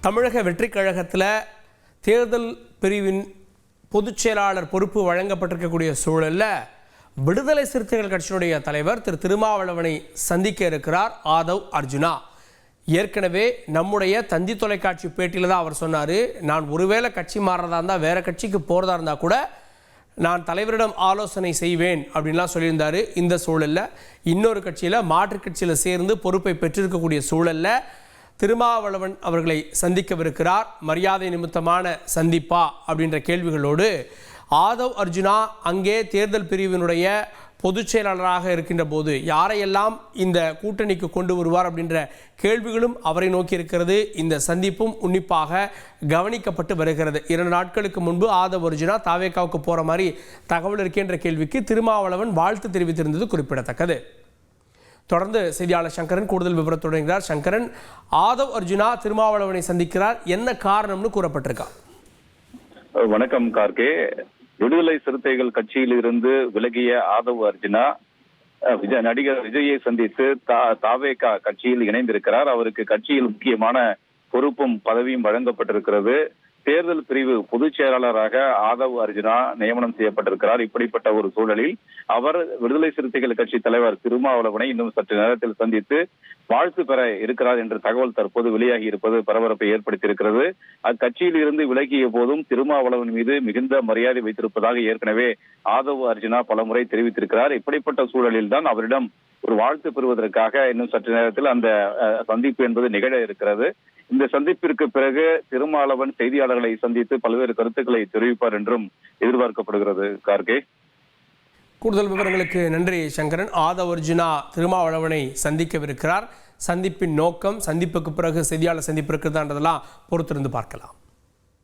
தமிழக வெற்றி கழகத்தில் தேர்தல் பிரிவின் பொதுச் செயலாளர் பொறுப்பு வழங்கப்பட்டிருக்கக்கூடிய சூழலில் விடுதலை சிறுத்தைகள் கட்சியினுடைய தலைவர் திரு திருமாவளவனை சந்திக்க இருக்கிறார் ஆதவ் அர்ஜுனா. ஏற்கனவே நம்முடைய தந்தி தொலைக்காட்சி பேட்டியில் தான் அவர் சொன்னார், நான் ஒருவேளை கட்சி மாறுறதா இருந்தால் வேறு கட்சிக்கு போகிறதா இருந்தால் கூட நான் தலைவரிடம் ஆலோசனை செய்வேன் அப்படின்லாம் சொல்லியிருந்தார். இந்த சூழலில் இன்னொரு கட்சியில் மாற்றுக் கட்சியில் சேர்ந்து பொறுப்பை பெற்றிருக்கக்கூடிய சூழலில் திருமாவளவன் அவர்களை சந்திக்கவிருக்கிறார். மரியாதை நிமித்தமான சந்திப்பா அப்படின்ற கேள்விகளோடு ஆதவ் அர்ஜுனா அங்கே தேர்தல் பிரிவினுடைய பொதுச் செயலாளராக இருக்கின்ற போது யாரையெல்லாம் இந்த கூட்டணிக்கு கொண்டு வருவார் அப்படின்ற கேள்விகளும் அவரை நோக்கி இருக்கிறது. இந்த சந்திப்பும் உன்னிப்பாக கவனிக்கப்பட்டு வருகிறது. 2 நாட்களுக்கு முன்பு ஆதவ் அர்ஜுனா தாவேகாவுக்கு போகிற மாதிரி தகவல் இருக்கின்ற கேள்விக்கு திருமாவளவன் வாழ்த்து தெரிவித்திருந்தது குறிப்பிடத்தக்கது. தொடர்ந்து செய்தியாளர் சங்கரன் கூடுதல் விவரத்துடன் இருக்கிறார். சங்கரன், ஆதவ் அர்ஜுனா திருமாவளவனை சந்திக்கிறார், என்ன காரணம்னு கூறப்பட்டிருக்கா? வணக்கம் கார்கே. விடுதலை சிறுத்தைகள் கட்சியில் இருந்து விலகிய ஆதவ் அர்ஜுனா நடிகர் விஜயை சந்தித்து தாவேகா கட்சியில் இணைந்திருக்கிறார். அவருக்கு கட்சியில் முக்கியமான பொறுப்பும் பதவியும் வழங்கப்பட்டிருக்கிறது. தேர்தல் பிரிவு பொதுச் செயலாளராக ஆதவ் அர்ஜுனா நியமனம் செய்யப்பட்டிருக்கிறார். இப்படிப்பட்ட ஒரு சூழலில் அவர் விடுதலை சிறுத்தைகள் கட்சி தலைவர் திருமாவளவனை இன்னும் சற்று நேரத்தில் சந்தித்து வாழ்த்து பெற இருக்கிறார் என்ற தகவல் தற்போது வெளியாகி இருப்பது பரபரப்பை ஏற்படுத்தியிருக்கிறது. அக்கட்சியில் இருந்து விலகிய போதும் திருமாவளவன் மீது மிகுந்த மரியாதை வைத்திருப்பதாக ஏற்கனவே ஆதவ் அர்ஜுனா பலமுறை தெரிவித்திருக்கிறார். இப்படிப்பட்ட சூழலில் தான் அவரிடம் ஒரு வாழ்த்து பெறுவதற்காக இன்னும் சற்று நேரத்தில் அந்த சந்திப்பு என்பது நிகழ இருக்கிறது. இந்த சந்திப்பிற்கு பிறகு திருமாவளவன் செய்தியாளர்களை சந்தித்து பல்வேறு கருத்துக்களை தெரிவிப்பார் என்றும் எதிர்பார்க்கப்படுகிறது. கார்கே, கூடுதல் விவரங்களுக்கு நன்றி சங்கரன். ஆதவ் அர்ஜுனா திருமாவளவனை சந்திக்கவிருக்கிறார். சந்திப்பின் நோக்கம், சந்திப்புக்கு பிறகு செய்தியாளர் சந்திப்பு இருக்கிறதான்றதெல்லாம் பொறுத்திருந்து பார்க்கலாம்.